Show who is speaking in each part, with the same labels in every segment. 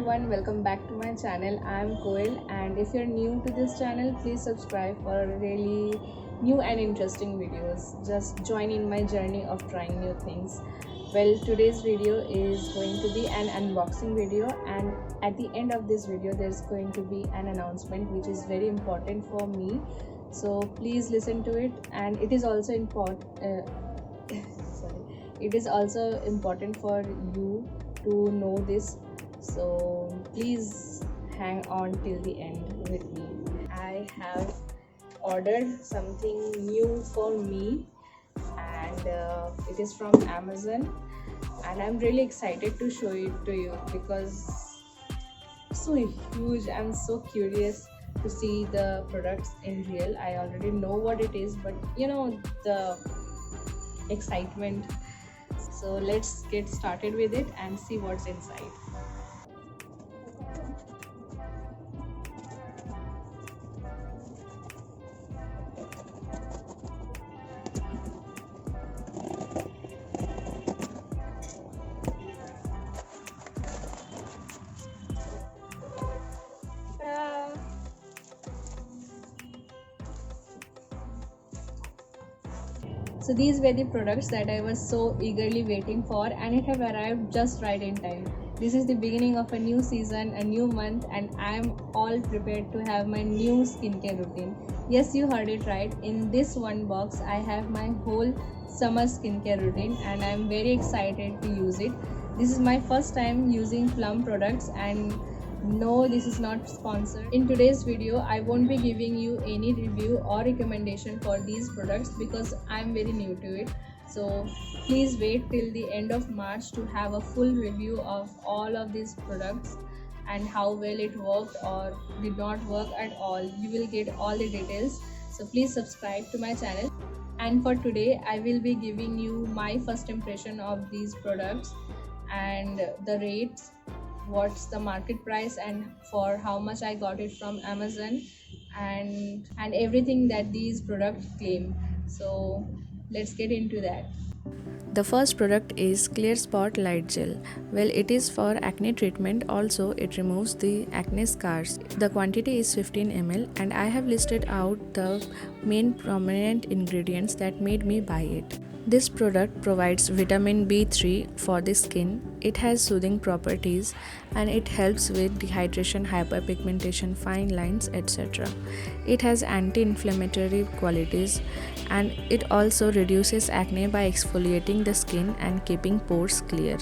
Speaker 1: everyone, welcome back to my channel. I am Koel, and if you're new to this channel, please subscribe for really new and interesting videos. Just join in my journey of trying new things. Well, today's video is going to be an unboxing video, and at the end of this video there's going to be an announcement which is very important for me, so please listen to it. And it is also it is also important for you to know this, so please hang on till the end with me. I have ordered something new for me, and it is from Amazon, and I'm really excited to show it to you because it's so huge. I'm so curious to see the products in real. I already know what it is, but the excitement. So let's get started with it and see what's inside. So these were the products that I was so eagerly waiting for, and it have arrived just right in time. This is the beginning of a new season, a new month, and I am all prepared to have my new skincare routine. Yes, you heard it right. In this one box, I have my whole summer skincare routine, and I am very excited to use it. This is my first time using Plum products, and no, this is not sponsored. In today's video, I won't be giving you any review or recommendation for these products because I'm very new to it. So please wait till the end of March to have a full review of all of these products and how well it worked or did not work at all. You will get all the details. So please subscribe to my channel. And for today, I will be giving you my first impression of these products and the rates, what's the market price, and for how much I got it from Amazon, and everything that these products claim. So let's get into that.
Speaker 2: The first product is Clear Spot Light Gel. Well, it is for acne treatment. Also, it removes the acne scars. The quantity is 15 ml, and I have listed out the main prominent ingredients that made me buy it. This product provides vitamin B3 for the skin. It has soothing properties and it helps with dehydration, hyperpigmentation, fine lines, etc. It has anti-inflammatory qualities, and it also reduces acne by exfoliating the skin and keeping pores clear.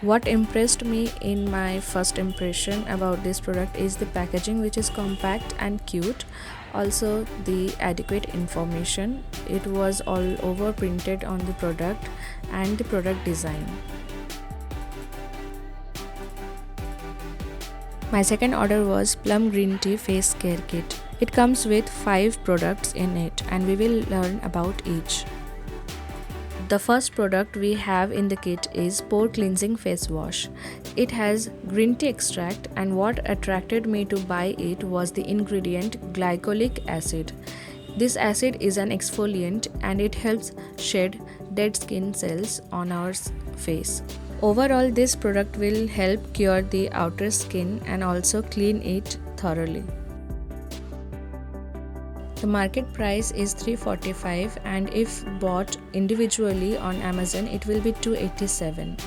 Speaker 2: What impressed me in my first impression about this product is the packaging, which is compact and cute. Also the adequate information. It was all over printed on the product and the product design. My second order was Plum Green Tea Face Care Kit. It comes with 5 products in it, and we will learn about each. The first product we have in the kit is Pore Cleansing Face Wash. It has green tea extract, and what attracted me to buy it was the ingredient glycolic acid. This acid is an exfoliant and it helps shed dead skin cells on our face. Overall, this product will help cure the outer skin and also clean it thoroughly. The market price is $345, and if bought individually on Amazon it will be $287.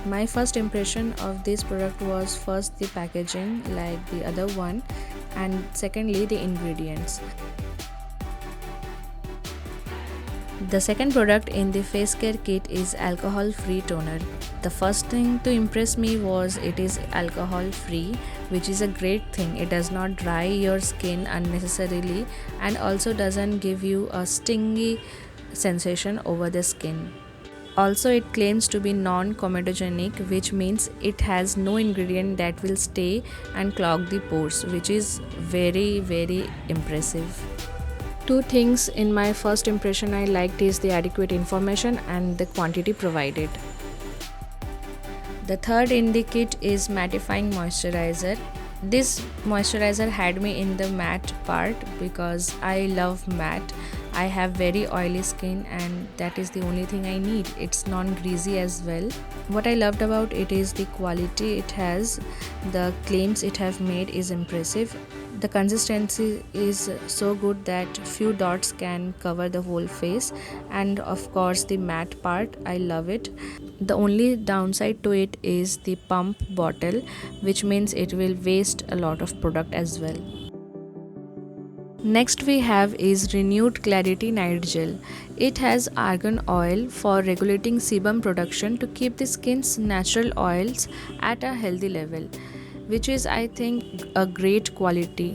Speaker 2: My first impression of this product was first the packaging like the other one, and secondly the ingredients. The second product in the face care kit is alcohol free toner. The first thing to impress me was it is alcohol free, which is a great thing. It does not dry your skin unnecessarily and also doesn't give you a stingy sensation over the skin. Also, it claims to be non-comedogenic, which means it has no ingredient that will stay and clog the pores, which is very, very impressive. Two things in my first impression I liked is the adequate information and the quantity provided. The third in the kit is mattifying moisturizer. This moisturizer had me in the matte part because I love matte. I have very oily skin and that is the only thing I need. It's non-greasy as well. What I loved about it is the quality it has. The claims it have made is impressive. The consistency is so good that few dots can cover the whole face, and of course the matte part, I love it. The only downside to it is the pump bottle, which means it will waste a lot of product as well. Next we have is Renewed Clarity Night Gel. It has argan oil for regulating sebum production to keep the skin's natural oils at a healthy level, which is I think a great quality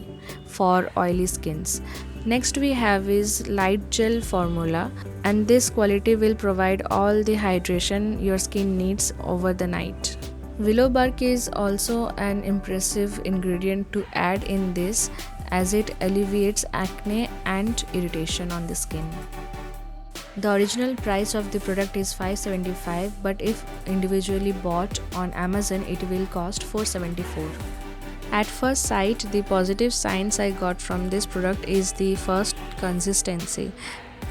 Speaker 2: for oily skins. Next we have is Light Gel formula, and this quality will provide all the hydration your skin needs over the night. Willow bark is also an impressive ingredient to add in this, as it alleviates acne and irritation on the skin. The original price of the product is $575, but if individually bought on Amazon it will cost $474. At first sight, the positive signs I got from this product is the first consistency.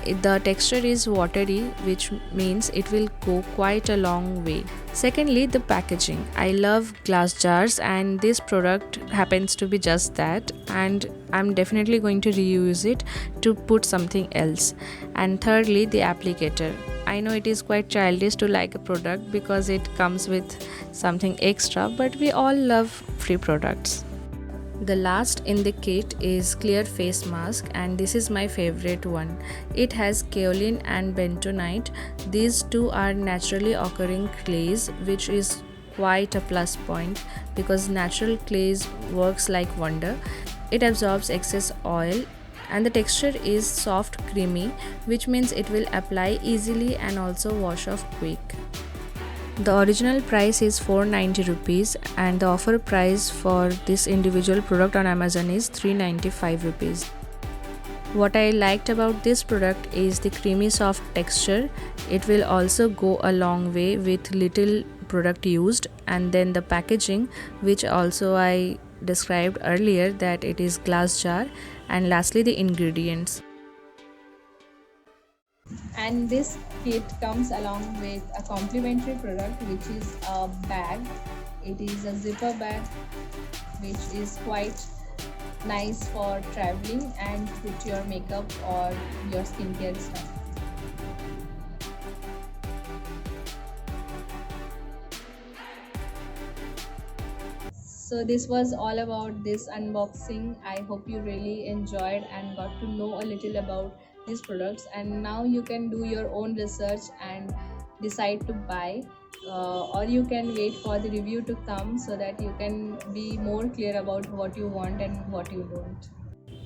Speaker 2: The texture is watery, which means it will go quite a long way. Secondly, the packaging. I love glass jars and this product happens to be just that, and I'm definitely going to reuse it to put something else. And thirdly, the applicator. I know it is quite childish to like a product because it comes with something extra, but we all love free products. The last in the kit is clear face mask, and this is my favorite one. It has kaolin and bentonite. These two are naturally occurring clays, which is quite a plus point because natural clays works like wonder. It absorbs excess oil and the texture is soft creamy, which means it will apply easily and also wash off quick. The original price is 490 rupees and the offer price for this individual product on Amazon is 395 rupees. What I liked about this product is the creamy soft texture. It will also go a long way with little product used, and then the packaging, which also I described earlier that it is glass jar, and lastly the ingredients.
Speaker 1: And this kit comes along with a complimentary product, which is a bag. It is a zipper bag, which is quite nice for traveling and put your makeup or your skincare stuff. So this was all about this unboxing. I hope you really enjoyed and got to know a little about these products, and now you can do your own research and decide to buy, or you can wait for the review to come so that you can be more clear about what you want and what you don't.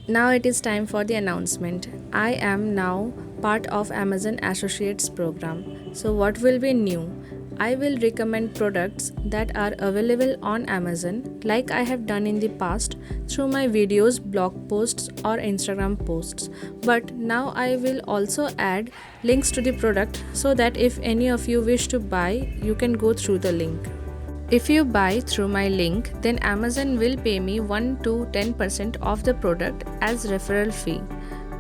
Speaker 2: Now it is time for the announcement. I am now part of Amazon Associates program. So what will be new? I will recommend products that are available on Amazon like I have done in the past through my videos, blog posts or Instagram posts. But now I will also add links to the product so that if any of you wish to buy, you can go through the link. If you buy through my link, then Amazon will pay me 1 to 10% of the product as referral fee.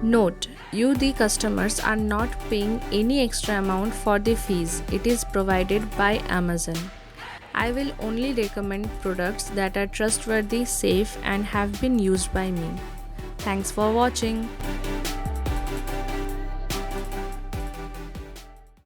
Speaker 2: Note, you the customers are not paying any extra amount for the fees. It is provided by Amazon. I will only recommend products that are trustworthy, safe and have been used by me. Thanks for watching.